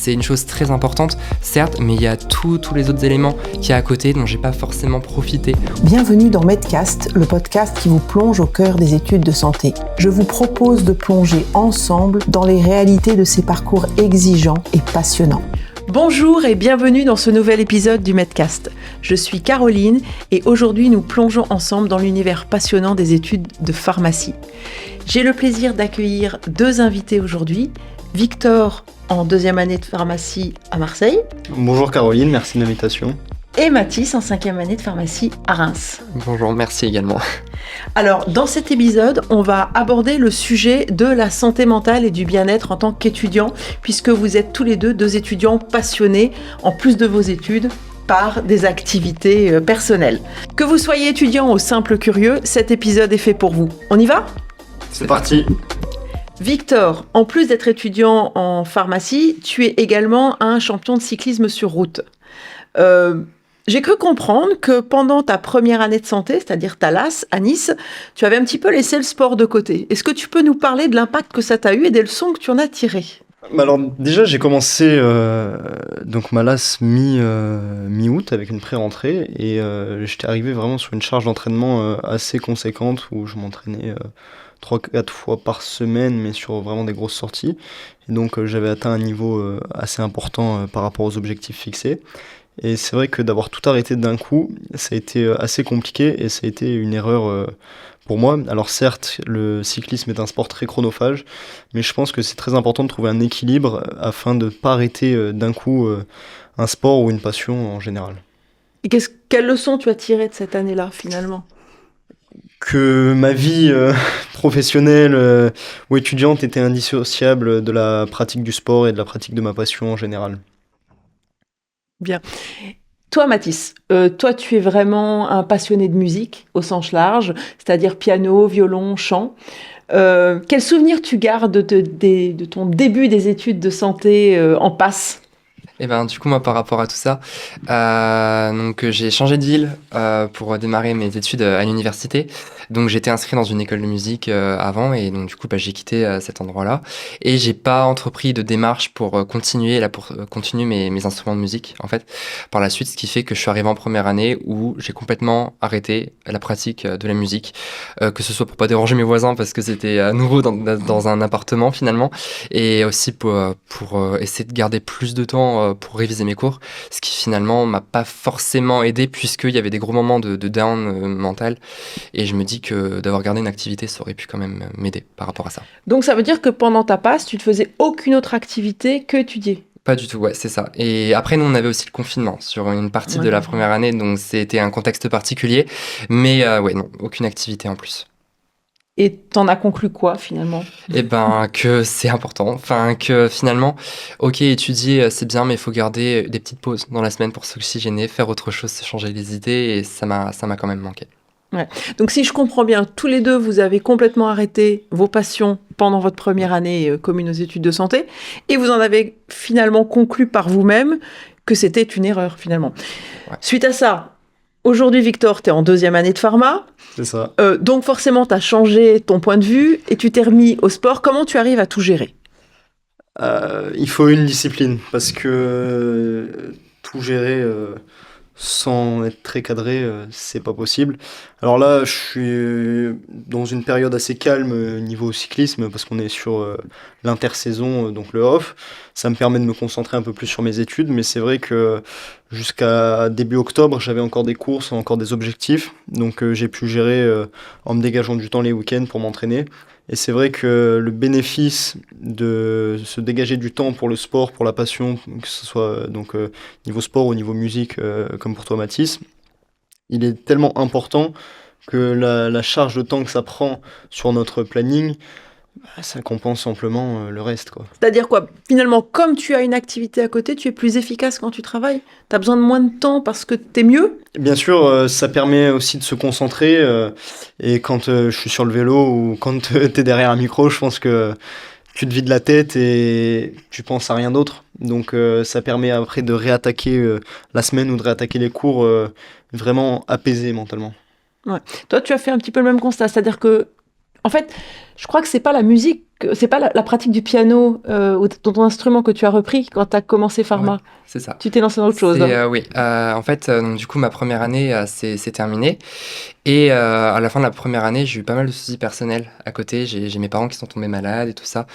c'est une chose très importante, certes, mais il y a tous les autres éléments qu'il y a à côté dont j'ai pas forcément profité. Bienvenue dans Medcast, le podcast qui vous plonge au cœur des études de santé. Je vous propose de plonger ensemble dans les réalités de ces parcours exigeants et passionnants. Bonjour et bienvenue dans ce nouvel épisode du Medcast. Je suis Caroline et aujourd'hui nous plongeons ensemble dans l'univers passionnant des études de pharmacie. J'ai le plaisir d'accueillir deux invités aujourd'hui. Victor, en deuxième année de pharmacie à Marseille. Bonjour Caroline, merci de l'invitation. Et Mathis, en cinquième année de pharmacie à Reims. Bonjour, merci également. Alors, dans cet épisode, on va aborder le sujet de la santé mentale et du bien-être en tant qu'étudiant, puisque vous êtes tous les deux étudiants passionnés, en plus de vos études, par des activités personnelles. Que vous soyez étudiant ou simple curieux, cet épisode est fait pour vous. On y va ? C'est parti. Victor, en plus d'être étudiant en pharmacie, tu es également un champion de cyclisme sur route. J'ai cru comprendre que pendant ta première année de santé, c'est-à-dire ta LAS à Nice, tu avais un petit peu laissé le sport de côté. Est-ce que tu peux nous parler de l'impact que ça t'a eu et des leçons que tu en as tirées ? Alors déjà j'ai commencé donc ma LAS mi-août avec une pré-rentrée et j'étais arrivé vraiment sur une charge d'entraînement assez conséquente où je m'entraînais 3-4 fois par semaine mais sur vraiment des grosses sorties. Et donc j'avais atteint un niveau assez important par rapport aux objectifs fixés. Et c'est vrai que d'avoir tout arrêté d'un coup, ça a été assez compliqué et ça a été une erreur pour moi. Alors certes, le cyclisme est un sport très chronophage, mais je pense que c'est très important de trouver un équilibre afin de ne pas arrêter d'un coup un sport ou une passion en général. Et quelle leçon tu as tirée de cette année-là finalement ? Que ma vie professionnelle ou étudiante était indissociable de la pratique du sport et de la pratique de ma passion en général. Bien. Toi, Mathis, toi, tu es vraiment un passionné de musique au sens large, c'est-à-dire piano, violon, chant. Quel souvenir tu gardes de ton début des études de santé en passe ? Et ben du coup moi par rapport à tout ça, donc j'ai changé de ville pour démarrer mes études à l'université. Donc j'étais inscrit dans une école de musique avant et donc du coup j'ai quitté cet endroit-là et j'ai pas entrepris de démarche pour continuer mes instruments de musique en fait par la suite, ce qui fait que je suis arrivé en première année où j'ai complètement arrêté la pratique de la musique, que ce soit pour pas déranger mes voisins parce que c'était à nouveau dans un appartement finalement et aussi pour essayer de garder plus de temps pour réviser mes cours, ce qui finalement m'a pas forcément aidé puisqu'il y avait des gros moments de down mental et je me dis que d'avoir gardé une activité ça aurait pu quand même m'aider par rapport à ça. Donc ça veut dire que pendant ta passe, tu ne faisais aucune autre activité que étudier ? Pas du tout, ouais, c'est ça. Et après, nous, on avait aussi le confinement sur une partie de la première année, donc c'était un contexte particulier, mais ouais, non, aucune activité en plus. Et t'en as conclu quoi finalement ? Eh ben que c'est important, enfin que finalement, ok étudier c'est bien mais il faut garder des petites pauses dans la semaine pour s'oxygéner, faire autre chose, se changer les idées et ça m'a quand même manqué. Ouais. Donc si je comprends bien, tous les deux vous avez complètement arrêté vos passions pendant votre première année commune aux études de santé et vous en avez finalement conclu par vous-même que c'était une erreur finalement. Ouais. Suite à ça, aujourd'hui Victor, tu es en deuxième année de pharma. C'est ça. Donc forcément, tu as changé ton point de vue et tu t'es remis au sport. Comment tu arrives à tout gérer ? Il faut une discipline parce que tout gérer sans être très cadré, c'est pas possible. Alors là, je suis dans une période assez calme niveau cyclisme parce qu'on est sur l'intersaison, donc le off. Ça me permet de me concentrer un peu plus sur mes études, mais c'est vrai que jusqu'à début octobre, j'avais encore des courses, encore des objectifs. Donc j'ai pu gérer en me dégageant du temps les week-ends pour m'entraîner. Et c'est vrai que le bénéfice de se dégager du temps pour le sport, pour la passion, que ce soit donc niveau sport ou niveau musique, comme pour toi Mathis, il est tellement important que la charge de temps que ça prend sur notre planning, ça compense amplement le reste, quoi. C'est-à-dire quoi ? Finalement, comme tu as une activité à côté, tu es plus efficace quand tu travailles ? Tu as besoin de moins de temps parce que tu es mieux ? Bien sûr, ça permet aussi de se concentrer. Et quand je suis sur le vélo ou quand tu es derrière un micro, je pense que tu te vides la tête et tu penses à rien d'autre. Donc ça permet après de réattaquer la semaine ou de réattaquer les cours vraiment apaisé mentalement. Ouais. Toi, tu as fait un petit peu le même constat. C'est-à-dire que, en fait, Je crois que c'est pas la musique, c'est pas la pratique du piano ou ton instrument que tu as repris quand tu as commencé Pharma. Ouais, c'est ça. Tu t'es lancé dans autre chose. Oui. En fait, donc, du coup, ma première année, c'est terminé. Et à la fin de la première année, j'ai eu pas mal de soucis personnels à côté. J'ai mes parents qui sont tombés malades et tout ça.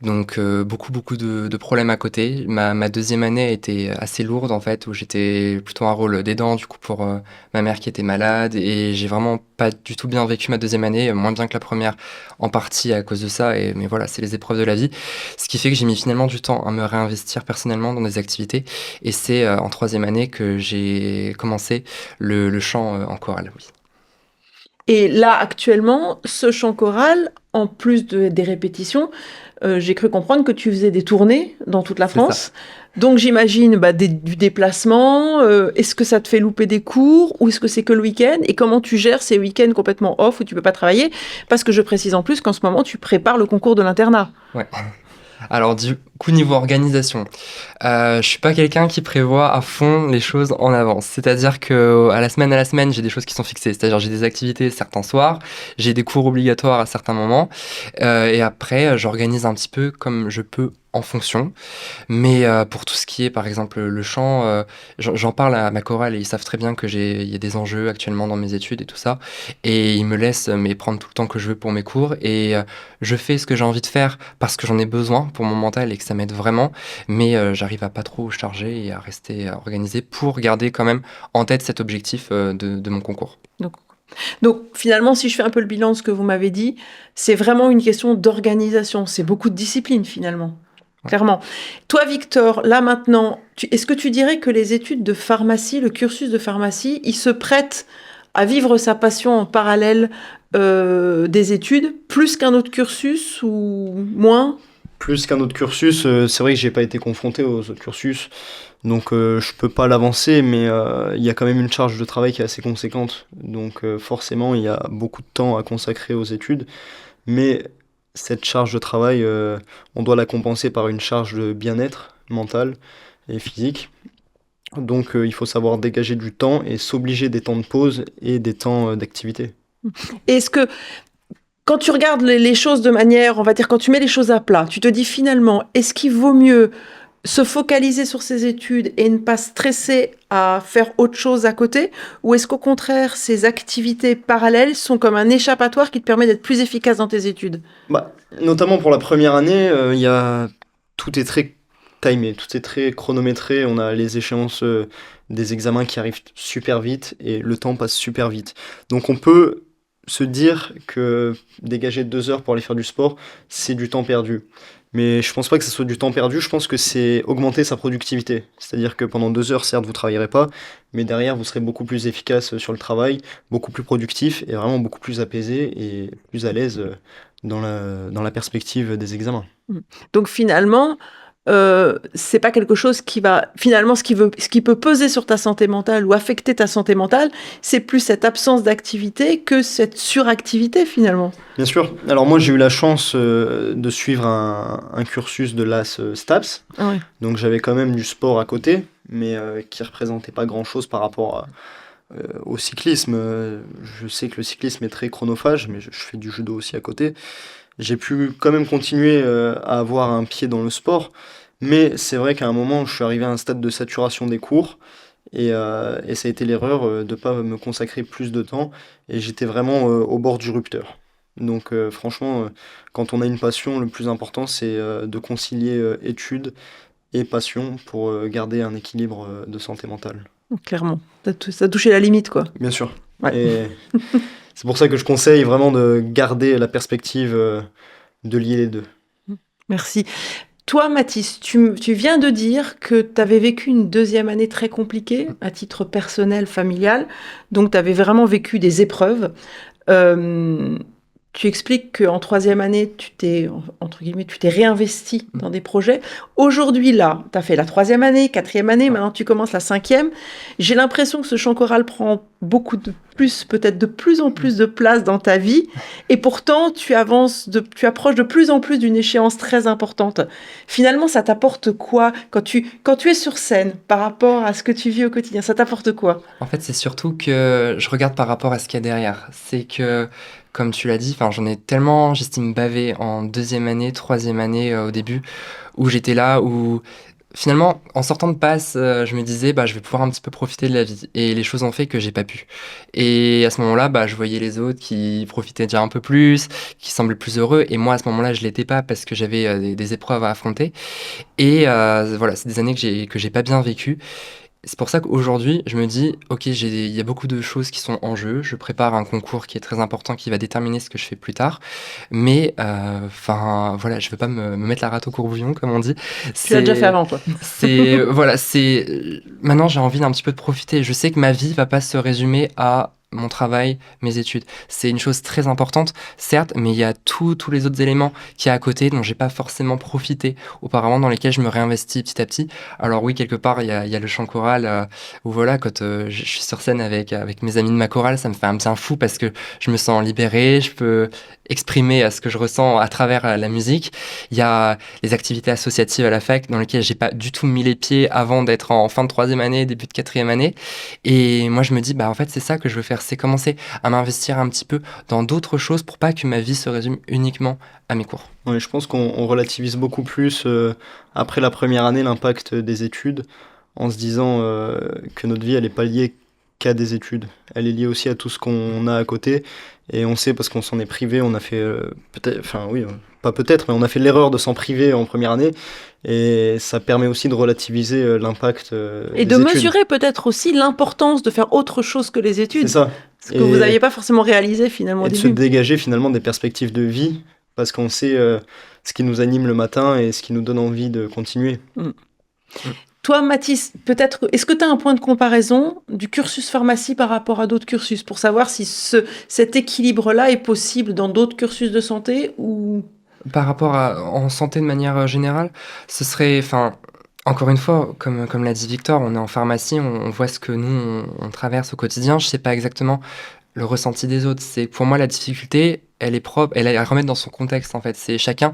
Donc, beaucoup de problèmes à côté. Ma deuxième année a été assez lourde, en fait, où j'étais plutôt un rôle d'aidant, du coup, pour ma mère qui était malade. Et j'ai vraiment pas du tout bien vécu ma deuxième année, moins bien que la première, en partie à cause de ça. Mais voilà, c'est les épreuves de la vie. Ce qui fait que j'ai mis finalement du temps à me réinvestir personnellement dans des activités. Et c'est en troisième année que j'ai commencé le chant en chorale, oui. Et là, actuellement, ce chant choral, en plus des répétitions, j'ai cru comprendre que tu faisais des tournées dans toute la C'est ça. France. Donc j'imagine du déplacement. Est-ce que ça te fait louper des cours ou est-ce que c'est que le week-end? Et comment tu gères ces week-ends complètement off où tu peux pas travailler? Parce que je précise en plus qu'en ce moment, tu prépares le concours de l'internat. Ouais. Alors du coup, niveau organisation, je suis pas quelqu'un qui prévoit à fond les choses en avance. C'est-à-dire que à la semaine, j'ai des choses qui sont fixées. C'est-à-dire j'ai des activités certains soirs, j'ai des cours obligatoires à certains moments, et après, j'organise un petit peu comme je peux en fonction. Mais pour tout ce qui est, par exemple, le chant, j'en parle à ma chorale et ils savent très bien il y a des enjeux actuellement dans mes études et tout ça. Et ils me laissent prendre tout le temps que je veux pour mes cours. Et je fais ce que j'ai envie de faire parce que j'en ai besoin pour mon mental et que ça m'aide vraiment. Mais j'arrive à pas trop charger et à rester organisé pour garder quand même en tête cet objectif de mon concours. Donc finalement, si je fais un peu le bilan de ce que vous m'avez dit, c'est vraiment une question d'organisation. C'est beaucoup de discipline finalement. Clairement. Toi, Victor, là maintenant, est-ce que tu dirais que les études de pharmacie, le cursus de pharmacie, il se prête à vivre sa passion en parallèle des études, plus qu'un autre cursus ou moins? Plus qu'un autre cursus, c'est vrai que j'ai pas été confronté aux autres cursus, donc je peux pas l'avancer, mais il y a quand même une charge de travail qui est assez conséquente. Donc forcément, il y a beaucoup de temps à consacrer aux études, mais cette charge de travail, on doit la compenser par une charge de bien-être mental et physique. Donc il faut savoir dégager du temps et s'obliger des temps de pause et des temps d'activité. Est-ce que quand tu regardes les choses de manière, on va dire, quand tu mets les choses à plat, tu te dis finalement, est-ce qu'il vaut mieux se focaliser sur ses études et ne pas stresser à faire autre chose à côté? Ou est-ce qu'au contraire, ces activités parallèles sont comme un échappatoire qui te permet d'être plus efficace dans tes études? Bah, notamment pour la première année, tout est très timé, tout est très chronométré. On a les échéances des examens qui arrivent super vite et le temps passe super vite. Donc on peut se dire que dégager 2 heures pour aller faire du sport, c'est du temps perdu. Mais je pense pas que ce soit du temps perdu, je pense que c'est augmenter sa productivité. C'est-à-dire que pendant 2 heures, certes, vous travaillerez pas, mais derrière, vous serez beaucoup plus efficace sur le travail, beaucoup plus productif et vraiment beaucoup plus apaisé et plus à l'aise dans la perspective des examens. Donc finalement, c'est pas quelque chose qui va finalement ce qui peut peser sur ta santé mentale ou affecter ta santé mentale, c'est plus cette absence d'activité que cette suractivité finalement. Bien sûr. Alors moi, j'ai eu la chance de suivre un cursus de l'AS STAPS. Ah ouais. Donc j'avais quand même du sport à côté, mais qui représentait pas grand-chose par rapport au cyclisme. Je sais que le cyclisme est très chronophage, mais je fais du judo aussi à côté. J'ai pu quand même continuer à avoir un pied dans le sport, mais c'est vrai qu'à un moment, je suis arrivé à un stade de saturation des cours, et ça a été l'erreur de ne pas me consacrer plus de temps, et j'étais vraiment au bord du rupteur. Donc franchement, quand on a une passion, le plus important, c'est de concilier études et passion pour garder un équilibre de santé mentale. Clairement, ça a touché la limite quoi. Bien sûr. Ouais. Et c'est pour ça que je conseille vraiment de garder la perspective de lier les deux. Merci. Toi, Mathis, tu viens de dire que tu avais vécu une deuxième année très compliquée à titre personnel, familial. Donc, tu avais vraiment vécu des épreuves. Tu expliques qu'en troisième année, entre guillemets, tu t'es réinvesti dans des projets. Aujourd'hui, là, tu as fait la troisième année, quatrième année, maintenant tu commences la cinquième. J'ai l'impression que ce chant choral prend peut-être de plus en plus de place dans ta vie, et pourtant tu approches de plus en plus d'une échéance très importante. Finalement, ça t'apporte quoi quand tu es sur scène par rapport à ce que tu vis au quotidien? Ça t'apporte quoi? En fait, c'est surtout que je regarde par rapport à ce qu'il y a derrière. C'est que, comme tu l'as dit, enfin, j'en ai tellement, j'estime, bavé en deuxième année, troisième année au début, où j'étais là, où finalement, en sortant de passe, je me disais, bah, je vais pouvoir un petit peu profiter de la vie. Et les choses ont fait que j'ai pas pu. Et à ce moment-là, bah, je voyais les autres qui profitaient déjà un peu plus, qui semblaient plus heureux. Et moi, à ce moment-là, je l'étais pas parce que j'avais des épreuves à affronter. Et voilà, c'est des années que j'ai pas bien vécues. C'est pour ça qu'aujourd'hui, je me dis, ok, il y a beaucoup de choses qui sont en jeu. Je prépare un concours qui est très important, qui va déterminer ce que je fais plus tard. Mais, enfin, voilà, je veux pas me mettre la rate au courbouillon, comme on dit. Tu l'as déjà fait avant, quoi. Voilà, maintenant j'ai envie d'un petit peu de profiter. Je sais que ma vie va pas se résumer à mon travail, mes études. C'est une chose très importante, certes, mais il y a tous les autres éléments qui y a à côté dont j'ai pas forcément profité auparavant, dans lesquels je me réinvestis petit à petit. Alors oui, quelque part, il y a le chant choral, où voilà, quand je suis sur scène avec mes amis de ma chorale, ça me fait un bien fou parce que je me sens libéré, je peux exprimer ce que je ressens à travers la musique. Il y a les activités associatives à la fac dans lesquelles j'ai pas du tout mis les pieds avant d'être en fin de troisième année, début de quatrième année. Et moi, je me dis, bah, en fait, c'est ça que je veux faire, c'est commencer à m'investir un petit peu dans d'autres choses pour pas que ma vie se résume uniquement à mes cours. Ouais, je pense qu'on relativise beaucoup plus après la première année l'impact des études en se disant que notre vie, elle n'est pas liée qu'à des études. Elle est liée aussi à tout ce qu'on a à côté. Et on sait parce qu'on s'en est privé, on a fait peut-être, enfin oui, pas peut-être, mais on a fait l'erreur de s'en priver en première année. Et ça permet aussi de relativiser l'impact Et des de études. mesurer peut-être aussi l'importance de faire autre chose que les études. C'est ça. Ce que vous n'aviez pas forcément réalisé finalement au Et de se début. dégager finalement des perspectives de vie parce qu'on sait ce qui nous anime le matin et ce qui nous donne envie de continuer. Toi, Mathis, peut-être, est-ce que tu as un point de comparaison du cursus pharmacie par rapport à d'autres cursus pour savoir si cet équilibre-là est possible dans d'autres cursus de santé ou... Par rapport en santé de manière générale, ce serait, enfin, encore une fois, comme l'a dit Victor, on est en pharmacie, on voit ce que nous, on traverse au quotidien. Je sais pas exactement le ressenti des autres. C'est, pour moi, la difficulté, elle est propre, elle est à remettre dans son contexte, en fait. C'est chacun.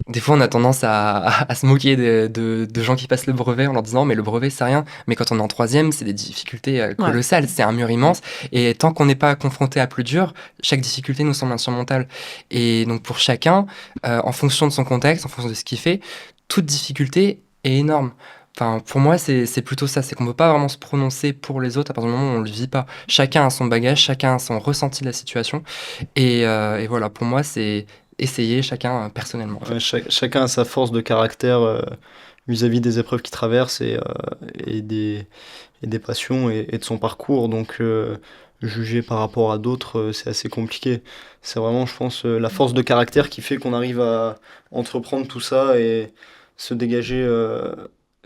Des fois, on a tendance à se moquer de gens qui passent le brevet en leur disant mais le brevet c'est rien. Mais quand on est en troisième, c'est des difficultés colossales, c'est un mur immense. Et tant qu'on n'est pas confronté à plus dur, chaque difficulté nous semble insurmontable. Et donc pour chacun, en fonction de son contexte, en fonction de ce qu'il fait, toute difficulté est énorme. Enfin, pour moi, c'est plutôt ça, c'est qu'on ne peut pas vraiment se prononcer pour les autres à partir du moment où on ne le vit pas. Chacun a son bagage, chacun a son ressenti de la situation. Et voilà, pour moi, c'est essayer chacun personnellement. En fait. Ouais, chacun a sa force de caractère vis-à-vis des épreuves qu'il traverse et des passions et de son parcours. Donc juger par rapport à d'autres, c'est assez compliqué. C'est vraiment, je pense, la force de caractère qui fait qu'on arrive à entreprendre tout ça et se dégager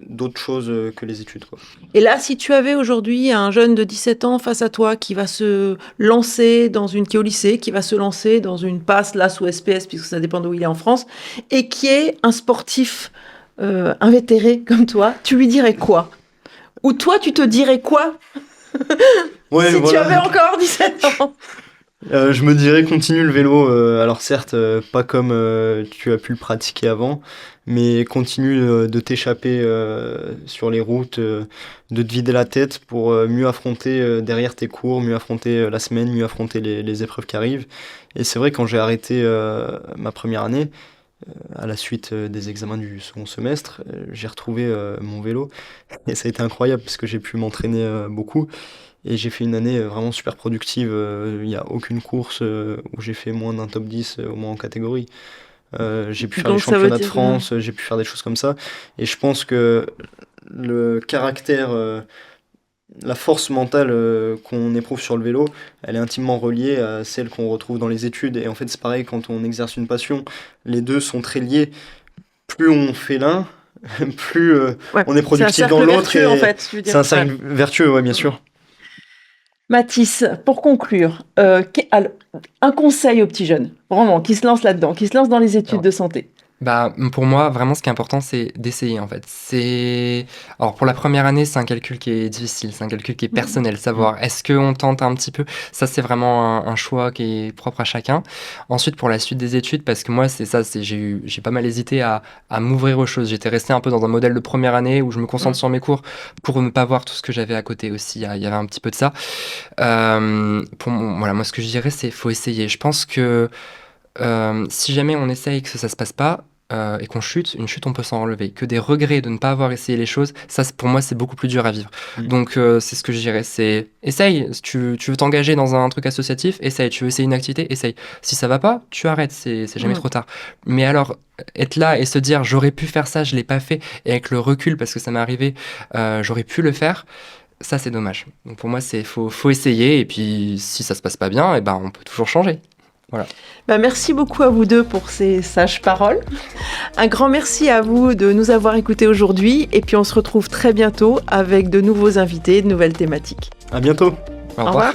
d'autres choses que les études, quoi. Et là, si tu avais aujourd'hui un jeune de 17 ans face à toi qui va se lancer qui est au lycée, qui va se lancer dans une PASS, LAS ou SPS, puisque ça dépend d'où il est en France, et qui est un sportif invétéré comme toi, tu lui dirais quoi? Ou toi, tu te dirais quoi Ouais, si tu voilà. avais encore 17 ans? Je me dirais continue le vélo, alors certes pas comme tu as pu le pratiquer avant, mais continue de t'échapper sur les routes, de te vider la tête pour mieux affronter derrière tes cours, mieux affronter la semaine, mieux affronter les épreuves qui arrivent. Et c'est vrai quand j'ai arrêté ma première année, à la suite des examens du second semestre, j'ai retrouvé mon vélo et ça a été incroyable parce que j'ai pu m'entraîner beaucoup. Et j'ai fait une année vraiment super productive. Il n'y a aucune course où j'ai fait moins d'un top 10 au moins en catégorie. J'ai pu faire les Donc, ça veut championnats de dire, France, j'ai pu faire des choses comme ça. Et je pense que le caractère, la force mentale qu'on éprouve sur le vélo, elle est intimement reliée à celle qu'on retrouve dans les études. Et en fait, c'est pareil quand on exerce une passion, les deux sont très liés. Plus on fait l'un, plus Ouais, on est productif dans c'est un cercle l'autre. vertueux, Et en fait, je veux dire. c'est un cercle vertueux, ouais, bien sûr. Mathis, pour conclure, un conseil aux petits jeunes, vraiment, qui se lancent là-dedans, qui se lancent dans les études de santé. Bah, pour moi, vraiment, ce qui est important, c'est d'essayer, en fait. Alors, pour la première année, c'est un calcul qui est difficile, c'est un calcul qui est personnel, savoir est-ce qu'on tente un petit peu? Ça, c'est vraiment un choix qui est propre à chacun. Ensuite, pour la suite des études, parce que moi, c'est ça, j'ai pas mal hésité à m'ouvrir aux choses. J'étais resté un peu dans un modèle de première année où je me concentre sur mes cours pour ne pas voir tout ce que j'avais à côté aussi. Il y avait un petit peu de ça. Voilà, moi, ce que je dirais, c'est faut essayer. Je pense que si jamais on essaye que ça se passe pas, et qu'on chute, une chute, on peut s'en relever. Que des regrets de ne pas avoir essayé les choses, ça, pour moi, c'est beaucoup plus dur à vivre. Donc, c'est ce que je dirais, c'est essaye. Si tu veux t'engager dans un truc associatif, essaye. Tu veux essayer une activité, essaye. Si ça va pas, tu arrêtes, c'est jamais trop tard. Mais alors, être là et se dire, j'aurais pu faire ça, je l'ai pas fait, et avec le recul, parce que ça m'est arrivé, j'aurais pu le faire, ça, c'est dommage. Donc, pour moi, faut essayer, et puis, si ça se passe pas bien, on peut toujours changer. Voilà. Merci beaucoup à vous deux pour ces sages paroles. Un grand merci à vous de nous avoir écoutés aujourd'hui. Et puis on se retrouve très bientôt avec de nouveaux invités, de nouvelles thématiques. À bientôt. Au revoir.